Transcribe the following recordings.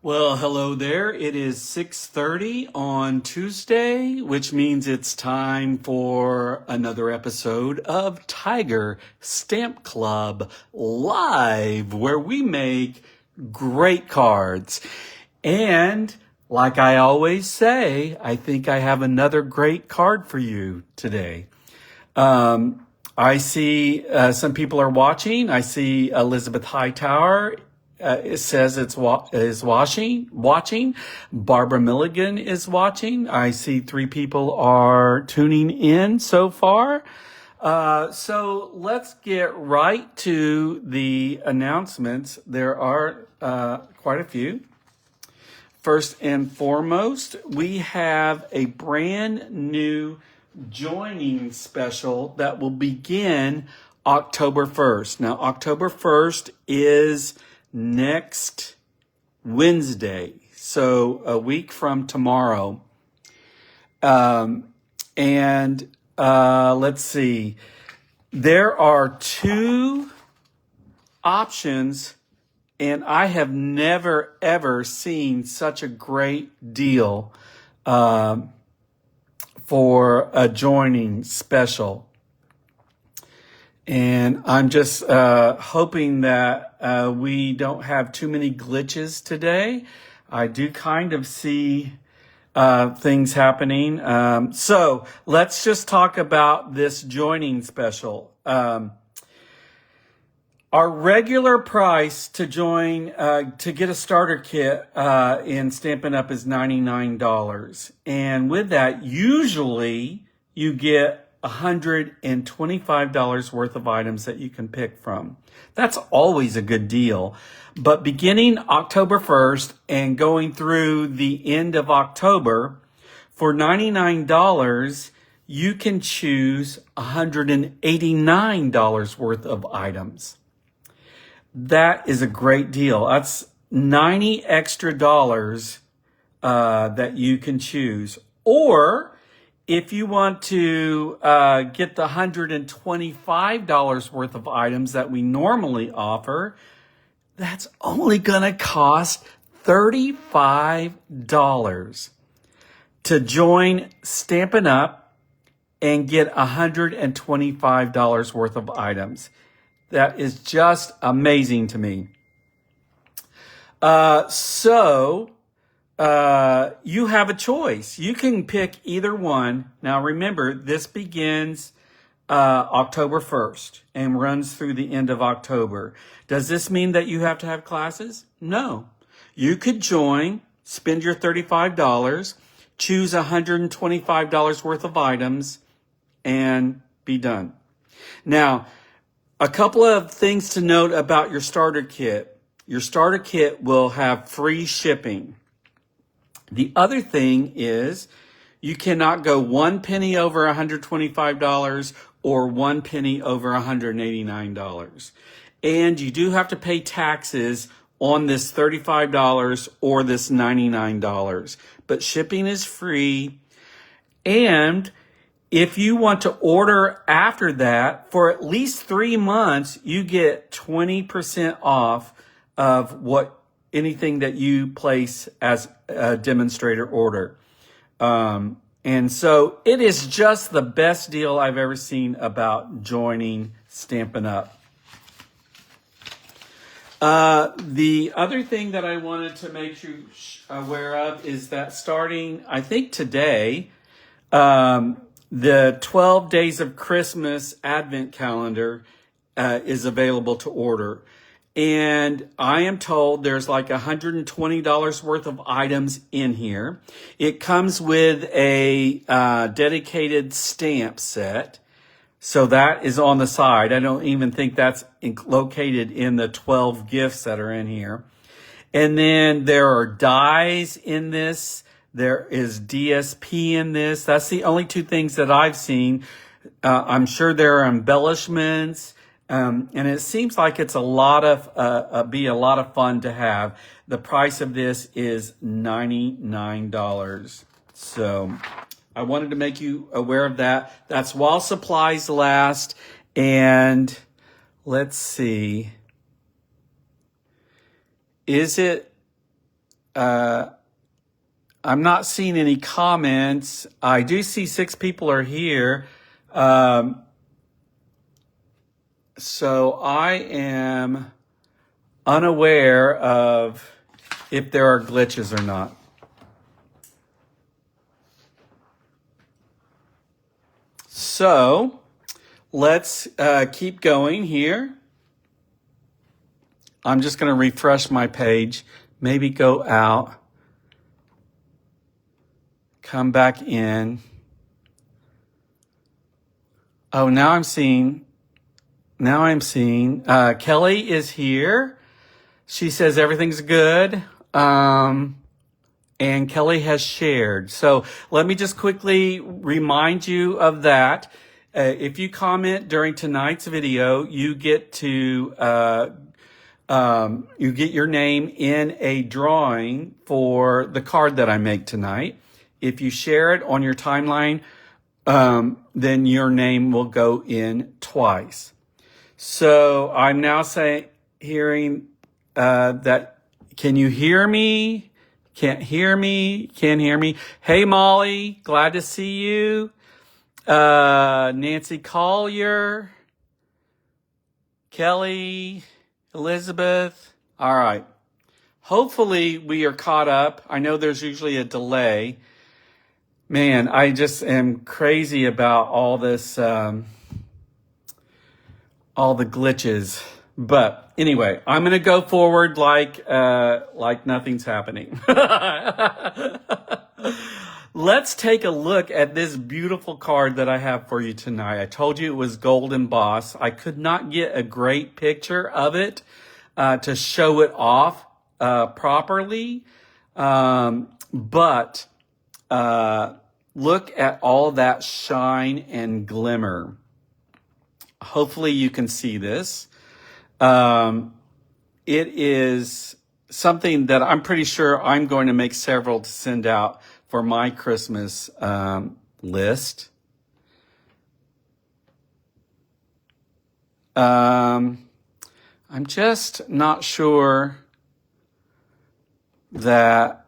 Well, hello there. It is 6:30 on Tuesday, which means it's time for another episode of Tiger Stamp Club Live, where we make great cards. And like I always say, I think I have another great card for you today. I see some people are watching. I see Elizabeth Hightower. It says is watching. Barbara Milligan is watching. I see 3 people are tuning in so far. So let's get right to the announcements. There are quite a few. First and foremost, we have a brand new joining special that will begin October 1st. Now, October 1st is next Wednesday, so a week from tomorrow. Let's see. There are 2 options, and I have never, ever seen such a great deal for a joining special. And I'm just hoping that we don't have too many glitches today. I do kind of see things happening. So let's just talk about this joining special. Our regular price to join, to get a starter kit in Stampin' Up! Is $99. And with that, usually you get $125 worth of items that you can pick from. That's always a good deal. But beginning October 1st and going through the end of October, for $99, you can choose $189 worth of items. That is a great deal. That's 90 extra dollars that you can choose. Or if you want to get the $125 worth of items that we normally offer, that's only going to cost $35 to join Stampin' Up! And get $125 worth of items. That is just amazing to me. You have a choice. You can pick either one. Now remember, this begins October 1st and runs through the end of October. Does this mean that you have to have classes? No. You could join, spend your $35, choose $125 worth of items, and be done. Now, a couple of things to note about your starter kit. Your starter kit will have free shipping. The other thing is you cannot go 1 penny over $125 or 1 penny over $189. And you do have to pay taxes on this $35 or this $99. But shipping is free. And if you want to order after that, for at least 3 months, you get 20% off of anything that you place as a demonstrator order. And so it is just the best deal I've ever seen about joining Stampin' Up. The other thing that I wanted to make you aware of is that starting, I think today, the 12 Days of Christmas Advent Calendar is available to order. And I am told there's like $120 worth of items in here. It comes with a dedicated stamp set. So that is on the side. I don't even think that's located in the 12 gifts that are in here. And then there are dies in this. There is DSP in this. That's the only 2 things that I've seen. I'm sure there are embellishments. And it seems like it's be a lot of fun to have. The price of this is $99. So I wanted to make you aware of that. That's while supplies last. And let's see. Is it I'm not seeing any comments. I do see 6 people are here. So I am unaware of if there are glitches or not. So let's keep going here. I'm just going to refresh my page, maybe go out, come back in. Oh, now I'm seeing Kelly is here. She says everything's good. And Kelly has shared. So let me just quickly remind you of that. If you comment during tonight's video, you get to you get your name in a drawing for the card that I make tonight. If you share it on your timeline, then your name will go in twice. So I'm now hearing that, can you hear me? Can't hear me? Can't hear me? Hey, Molly, glad to see you. Nancy Collier, Kelly, Elizabeth. All right. Hopefully we are caught up. I know there's usually a delay. Man, I just am crazy about all this, all the glitches. But anyway, I'm going to go forward like nothing's happening. Let's take a look at this beautiful card that I have for you tonight. I told you it was gold embossed. I could not get a great picture of it to show it off properly. But look at all that shine and glimmer. Hopefully you can see this. It is something that I'm pretty sure I'm going to make several to send out for my Christmas list. I'm just not sure that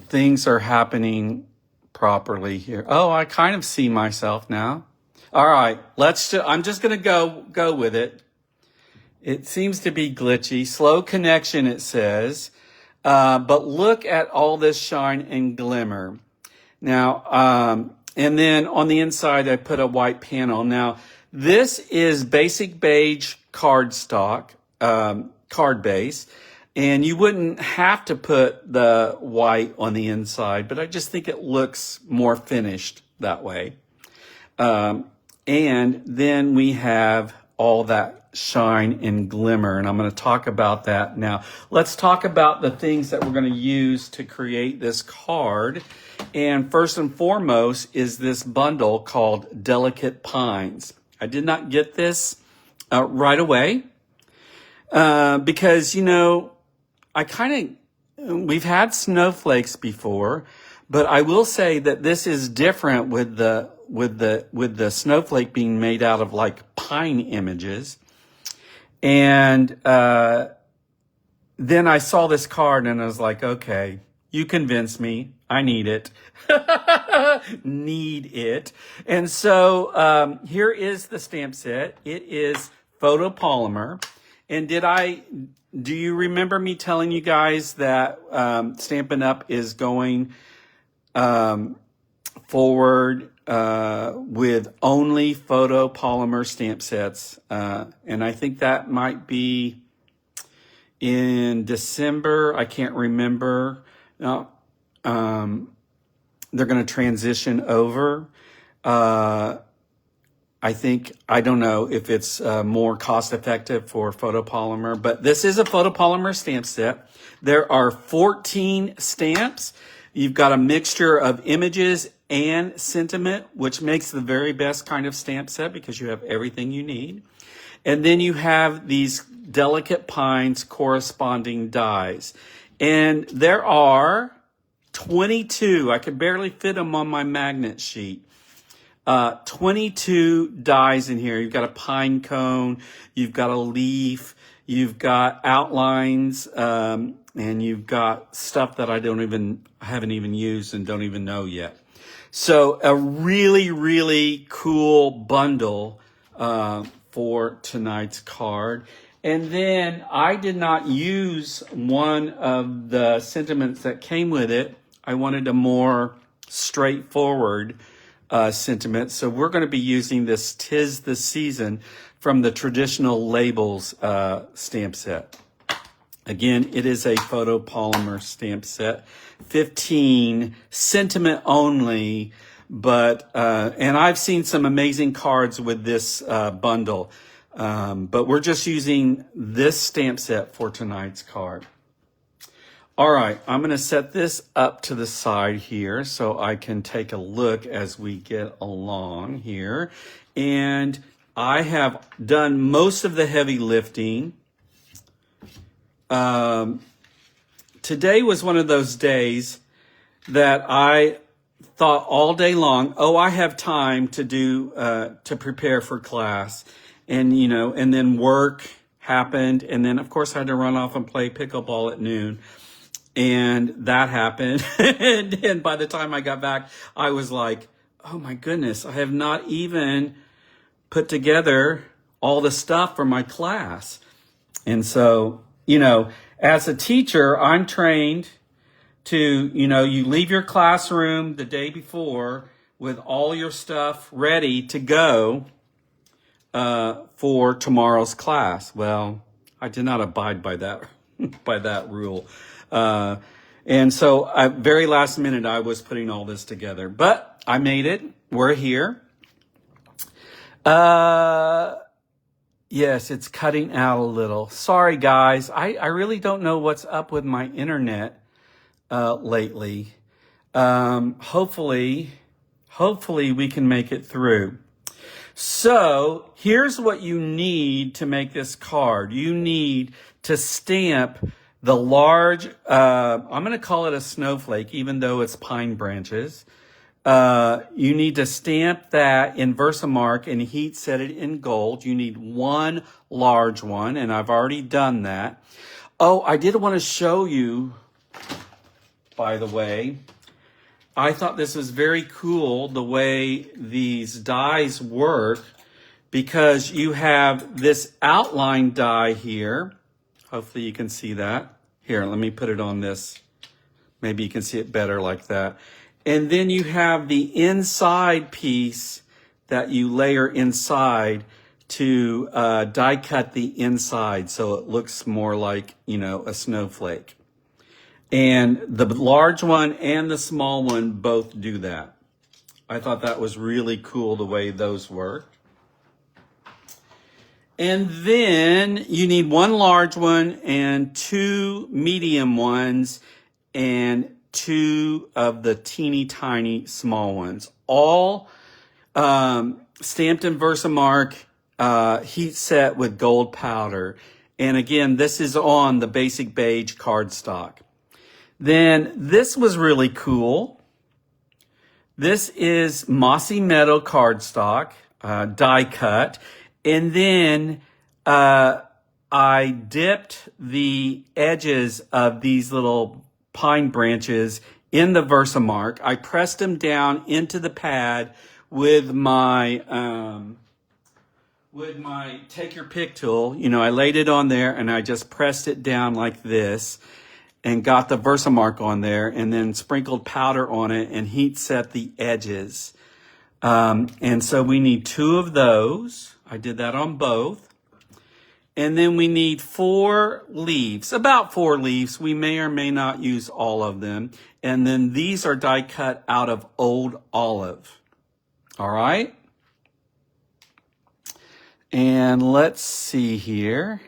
things are happening properly here. Oh, I kind of see myself now. All right, I'm just going to go with it. It seems to be glitchy. Slow connection, it says. But look at all this shine and glimmer. Now, and then on the inside, I put a white panel. Now, this is basic beige cardstock, card base. And you wouldn't have to put the white on the inside, but I just think it looks more finished that way. And then we have all that shine and glimmer, and I'm going to talk about that now. Let's talk about the things that we're going to use to create this card. And first and foremost is this bundle called Delicate Pines. I did not get this right away because, we've had snowflakes before, but I will say that this is different with the snowflake being made out of like pine images. And then I saw this card and I was like, okay, you convinced me. I need it. Need it. And so here is the stamp set. It is photopolymer. And do you remember me telling you guys that Stampin' Up! Is going forward with only photopolymer stamp sets? And I think that might be in December. I can't remember. No, they're going to transition over. I don't know if it's more cost effective for photopolymer, but this is a photopolymer stamp set. There are 14 stamps. You've got a mixture of images and sentiment, which makes the very best kind of stamp set because you have everything you need. And then you have these Delicate Pines corresponding dies. And there are 22. I could barely fit them on my magnet sheet. 22 dies in here. You've got a pine cone, you've got a leaf, you've got outlines, and you've got stuff that I haven't even used and don't even know yet. So a really, really cool bundle for tonight's card. And then I did not use one of the sentiments that came with it. I wanted a more straightforward sentiment. So we're going to be using this 'Tis the Season from the Traditional Labels stamp set. Again, it is a photopolymer stamp set, 15 sentiment only, but and I've seen some amazing cards with this bundle, but we're just using this stamp set for tonight's card. All right, I'm going to set this up to the side here so I can take a look as we get along here. And I have done most of the heavy lifting. Today was one of those days that I thought all day long, oh, I have time to do, to prepare for class. And, and then work happened. And then, of course, I had to run off and play pickleball at noon. And that happened. And by the time I got back, I was like, oh my goodness, I have not even put together all the stuff for my class. And so, as a teacher, I'm trained to, you leave your classroom the day before with all your stuff ready to go for tomorrow's class. Well, I did not abide by that, by that rule. And so very last minute, I was putting all this together, but I made it. We're here. Yes, it's cutting out a little. Sorry, guys. I really don't know what's up with my internet, lately. Hopefully we can make it through. So here's what you need to make this card. You need to stamp the large, I'm going to call it a snowflake, even though it's pine branches. You need to stamp that in Versamark and heat set it in gold. You need one large one, and I've already done that. Oh, I did want to show you, by the way, I thought this was very cool the way these dies work, because you have this outline die here. Hopefully you can see that. Here, let me put it on this. Maybe you can see it better like that. And then you have the inside piece that you layer inside to die cut the inside so it looks more like, a snowflake. And the large one and the small one both do that. I thought that was really cool the way those work. And then you need one large one and two medium ones and two of the teeny tiny small ones. All stamped in Versamark, heat set with gold powder. And again, this is on the basic beige cardstock. Then this was really cool. This is mossy meadow cardstock, die cut. And then I dipped the edges of these little pine branches in the Versamark. I pressed them down into the pad with my take your pick tool. I laid it on there and I just pressed it down like this and got the Versamark on there and then sprinkled powder on it and heat set the edges. And so we need two of those. I did that on both. And then we need 4 leaves, about 4 leaves. We may or may not use all of them. And then these are die cut out of old olive. All right. And let's see here.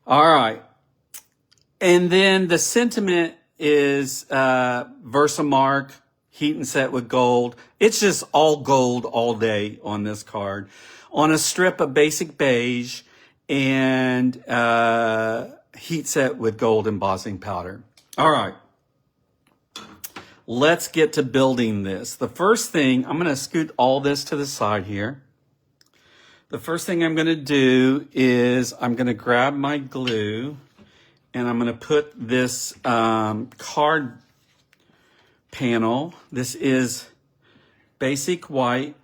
All right. And then the sentiment is Versamark, heat and set with gold. It's just all gold all day on this card. On a strip of basic beige and heat set with gold embossing powder. All right. let's get to building this. The first thing, I'm going to scoot all this to the side here. The first thing I'm going to do is I'm going to grab my glue and I'm going to put this card panel. This is basic white,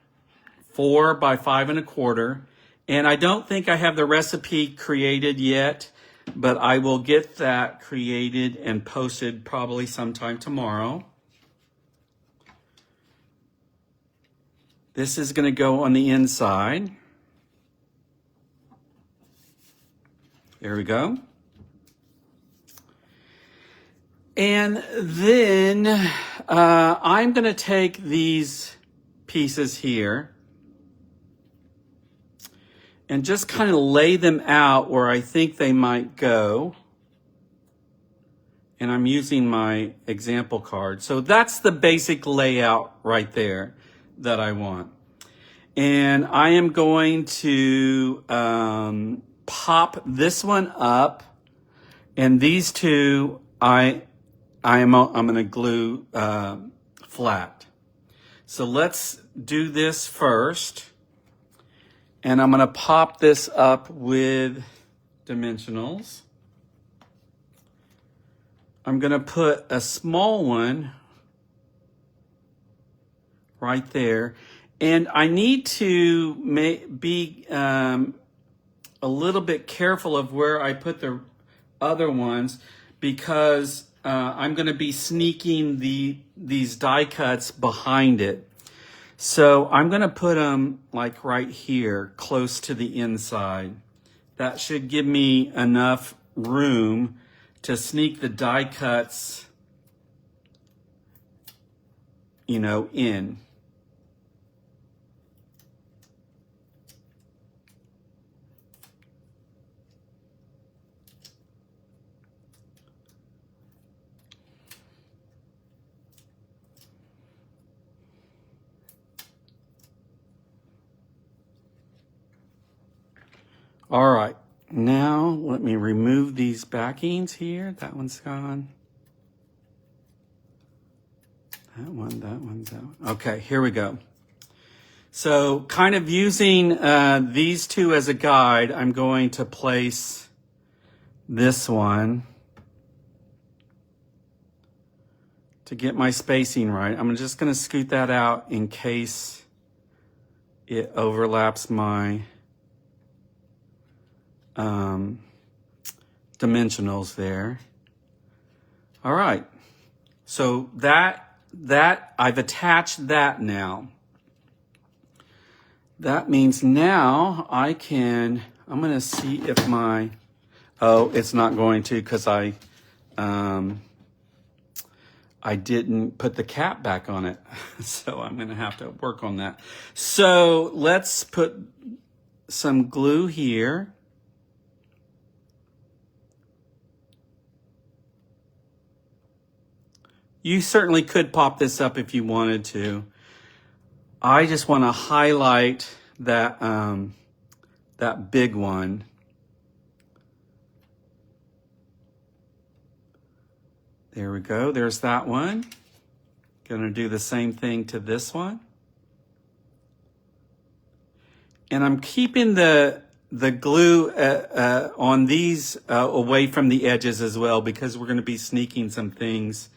4 by 5 1/4. And I don't think I have the recipe created yet, but I will get that created and posted probably sometime tomorrow. This is going to go on the inside. There we go. And then I'm going to take these pieces here and just kind of lay them out where I think they might go. And I'm using my example card. So that's the basic layout right there that I want. And I am going to pop this one up, and these two I'm going to glue flat. So let's do this first. And I'm going to pop this up with dimensionals. I'm going to put a small one right there. And I need to be a little bit careful of where I put the other ones, because I'm going to be sneaking these die cuts behind it. So I'm going to put them like right here, close to the inside. That should give me enough room to sneak the die cuts, you know, in. All right, now let me remove these backings here. That one's gone. That one. Okay, here we go. So kind of using these two as a guide, I'm going to place this one to get my spacing right. I'm just going to scoot that out in case it overlaps my dimensionals there. All right, so that I've attached that now. That means now I'm going to see if it's not going to, because I didn't put the cap back on it. So I'm going to have to work on that. So let's put some glue here. You certainly could pop this up if you wanted to. I just want to highlight that that big one. There we go. There's that one. Going to do the same thing to this one. And I'm keeping the glue on these away from the edges as well, because we're going to be sneaking some things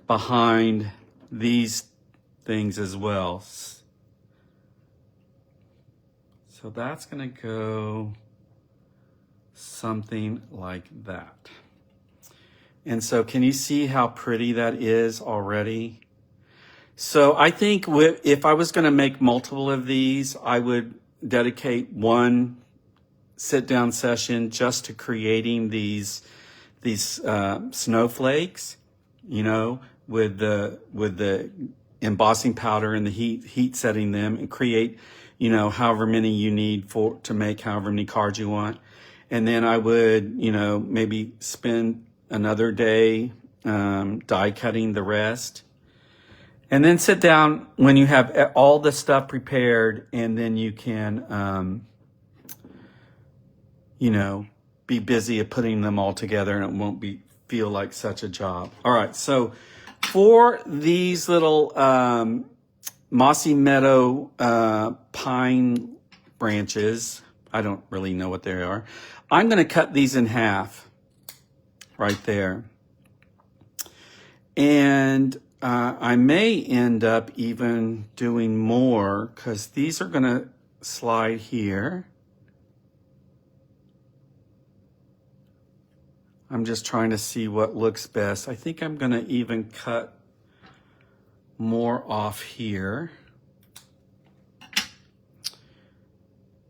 behind these things as well. So that's going to go something like that. And so can you see how pretty that is already? So I think if I was going to make multiple of these, I would dedicate one sit-down session just to creating these snowflakes, you know, with the embossing powder and the heat setting them, and create, you know, however many you need to make however many cards you want. And then I would, you know, maybe spend another day die cutting the rest. And then sit down when you have all the stuff prepared, and then you can, you know, be busy at putting them all together, and it won't feel like such a job. All right, so For these little mossy meadow pine branches, I don't really know what they are, I'm going to cut these in half right there. And I may end up even doing more because these are going to slide here. I'm just trying to see what looks best. I think I'm going to even cut more off here.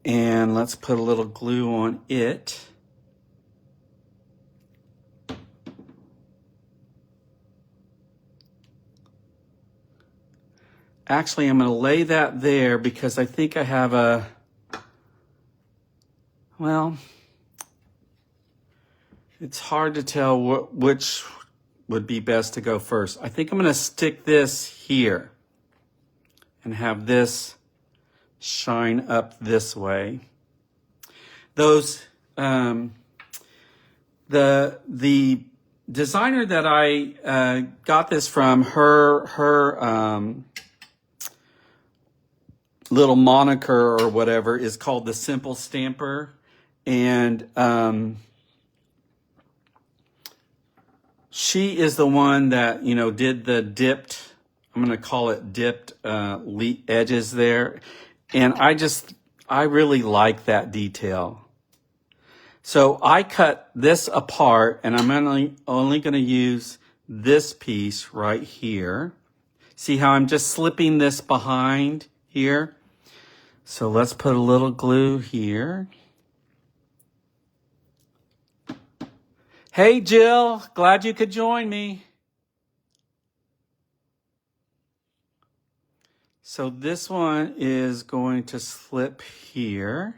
And let's put a little glue on it. Actually, I'm going to lay that there because I think I have a, well, it's hard to tell which would be best to go first. I think I'm going to stick this here and have this shine up this way. Those, the designer that I got this from, her little moniker or whatever is called the Simple Stamper, and she is the one that, you know, did the dipped, I'm going to call it dipped edges there. And I really like that detail. So I cut this apart and I'm only going to use this piece right here. See how I'm just slipping this behind here? So let's put a little glue here. Hey, Jill, glad you could join me. So this one is going to slip here.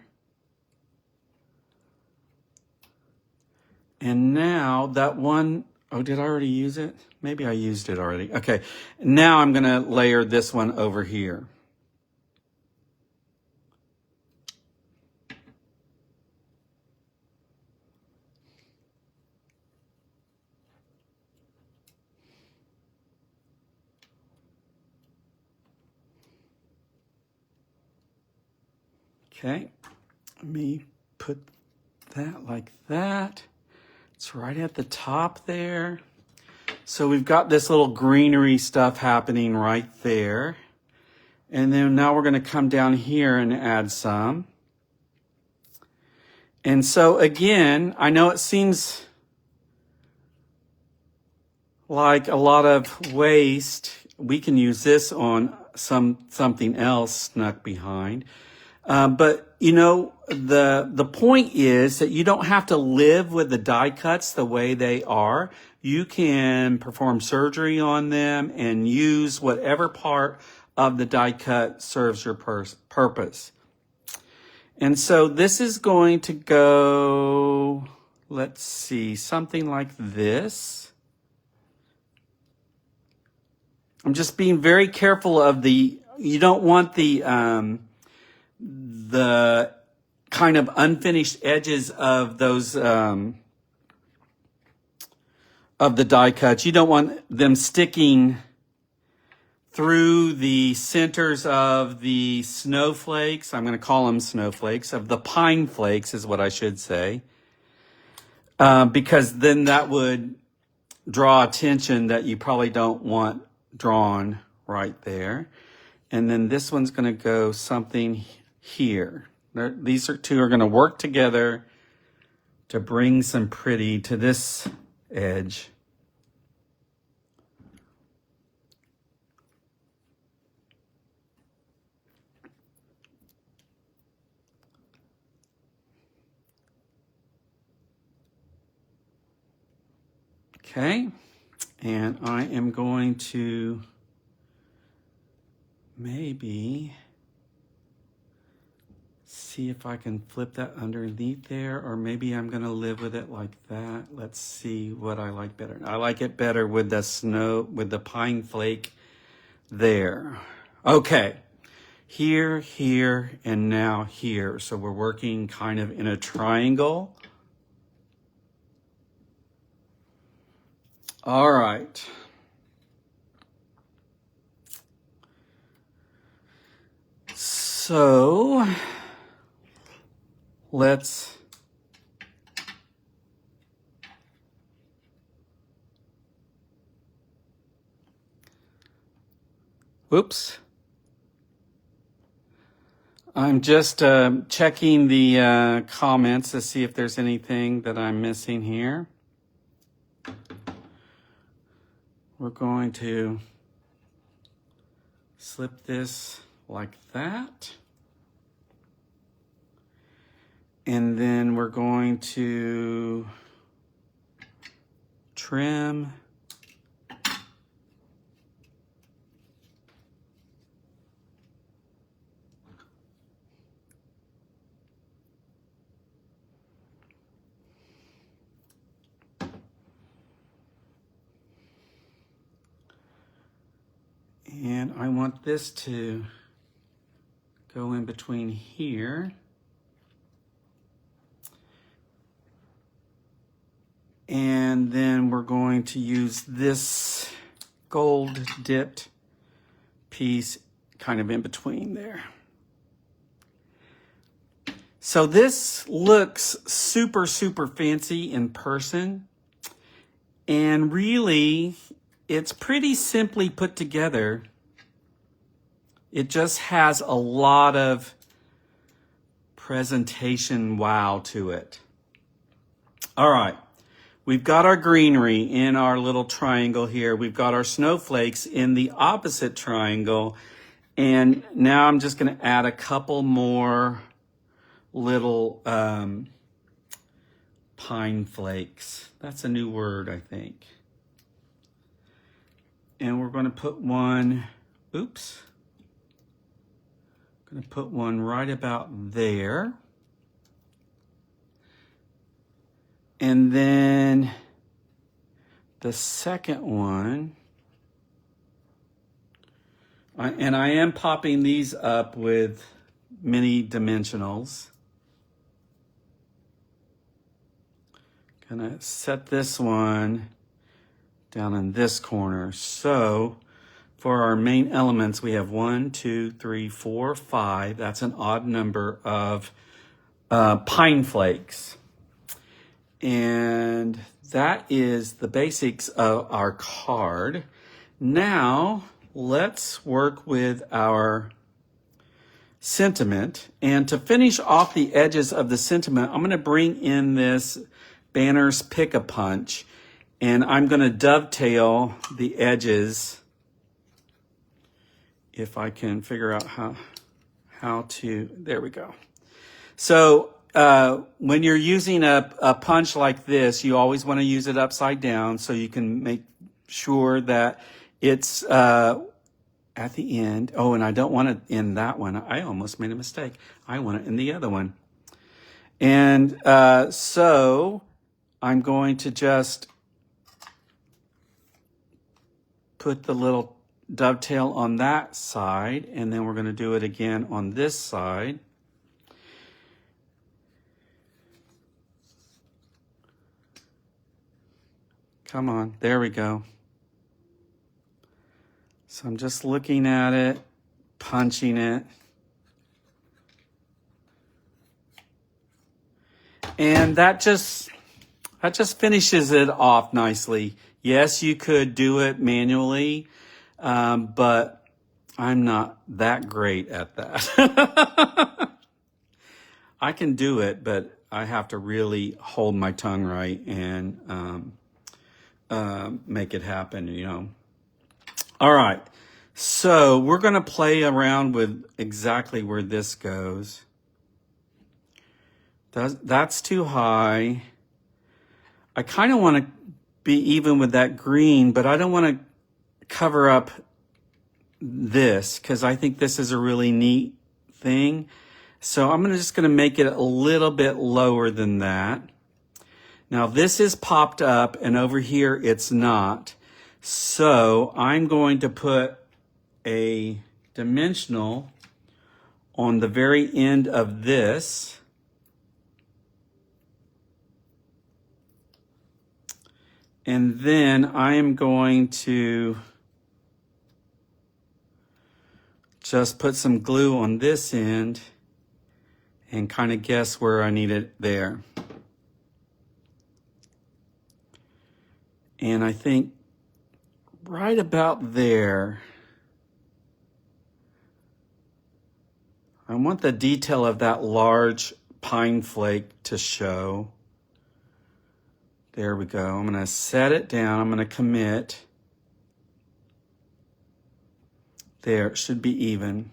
And now that one, oh, did I already use it? Maybe I used it already. Okay, now I'm gonna layer this one over here. Okay, let me put that like that. It's right at the top there. So we've got this little greenery stuff happening right there. And then now we're gonna come down here and add some. And so again, I know it seems like a lot of waste. We can use this on something else snuck behind. But you know, the point is that you don't have to live with the die cuts the way they are. You can perform surgery on them and use whatever part of the die cut serves your purpose. And so this is going to go, let's see, something like this. I'm just being very careful of you don't want the kind of unfinished edges of those, of the die cuts. You don't want them sticking through the centers of the snowflakes. I'm going to call them snowflakes, of the pine flakes is what I should say. Because then that would draw attention that you probably don't want drawn right there. And then this one's going to go something here. These two are going to work together to bring some pretty to this edge. Okay, and I am going to maybe see if I can flip that underneath there, or maybe I'm going to live with it like that. Let's see what I like better. I like it better with the snow, with the pine flake there. Okay, here, here, and now here. So we're working kind of in a triangle. All right. So let's whoops. I'm just checking the comments to see if there's anything that I'm missing here. We're going to slip this like that. And then we're going to trim. And I want this to go in between here. And then we're going to use this gold dipped piece kind of in between there. So this looks super, super fancy in person. And really, it's pretty simply put together. It just has a lot of presentation wow to it. All right. We've got our greenery in our little triangle here. We've got our snowflakes in the opposite triangle. And now I'm just going to add a couple more little pine flakes. That's a new word, I think. And we're going to put one, oops. I'm going to put one right about there. And then the second one, and I am popping these up with mini dimensionals. Gonna set this one down in this corner. So for our main elements, we have 1, 2, 3, 4, 5. That's an odd number of pine flakes. And that is the basics of our card. Now, let's work with our sentiment. And to finish off the edges of the sentiment, I'm going to bring in this Banner's Pick-a-Punch. And I'm going to dovetail the edges, if I can figure out how to, there we go. So when you're using a punch like this, you always want to use it upside down so you can make sure that it's at the end. Oh, and I don't want it in that one. I almost made a mistake. I want it in the other one. And so I'm going to just put the little dovetail on that side, and then we're going to do it again on this side. Come on, there we go. So I'm just looking at it, punching it. And that just finishes it off nicely. Yes, you could do it manually, but I'm not that great at that. I can do it, but I have to really hold my tongue right and make it happen, you know. All right, so we're going to play around with exactly where this goes. That's too high. I kind of want to be even with that green, but I don't want to cover up this because I think this is a really neat thing. So I'm just going to make it a little bit lower than that. Now this is popped up and over here it's not. So I'm going to put a dimensional on the very end of this. And then I am going to just put some glue on this end and kind of guess where I need it there. And I think right about there. I want the detail of that large pine flake to show. There we go. I'm going to set it down. I'm going to commit. There, it should be even.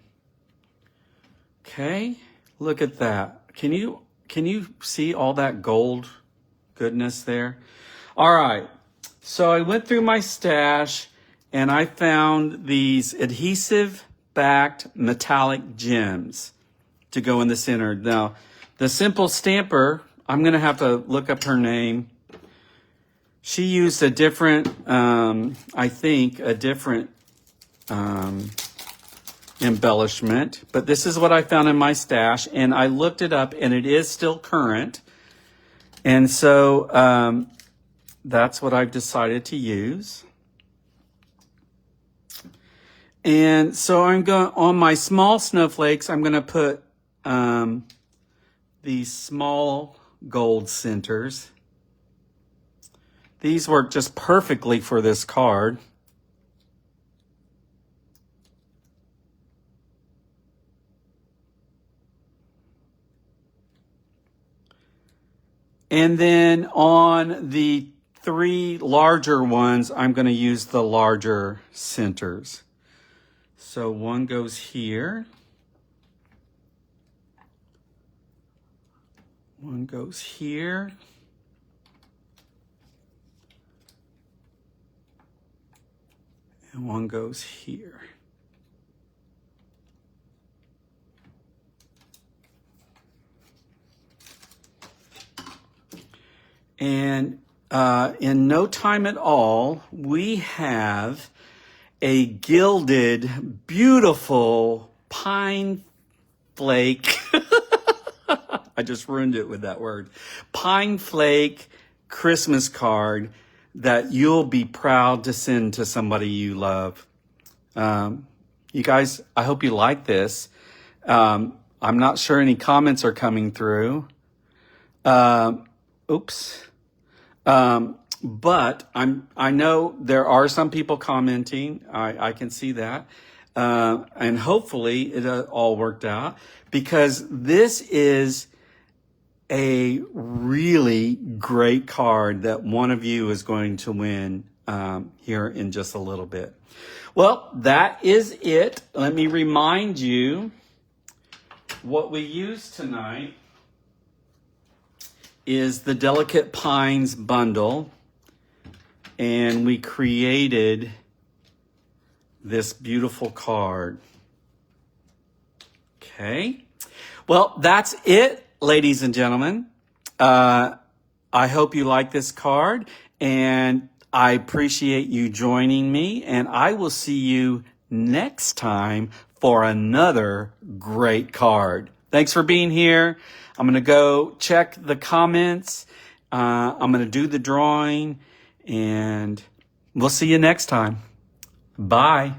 Okay, look at that. Can you see all that gold goodness there? All right, so I went through my stash and I found these adhesive-backed metallic gems to go in the center. Now, the simple stamper, I'm going to have to look up her name. She used a different, I think, a different embellishment, but this is what I found in my stash, and I looked it up, and it is still current. And so that's what I've decided to use. And so I'm going on my small snowflakes. I'm going to put these small gold centers. These work just perfectly for this card. And then on the 3 larger ones, I'm going to use the larger centers. So one goes here. One goes here. And one goes here. And in no time at all, we have a gilded, beautiful pine flake. I just ruined it with that word. Pine flake Christmas card that you'll be proud to send to somebody you love. You guys, I hope you like this. I'm not sure any comments are coming through. Oops. But I know there are some people commenting. I can see that. And hopefully it all worked out, because this is a really great card that one of you is going to win here in just a little bit. Well, that is it. Let me remind you what we used tonight is the Delicate Pines bundle, and we created this beautiful card. Okay, well, that's it, ladies and gentlemen. I hope you like this card, and I appreciate you joining me, and I will see you next time for another great card. Thanks for being here. I'm going to go check the comments. I'm going to do the drawing, and we'll see you next time. Bye.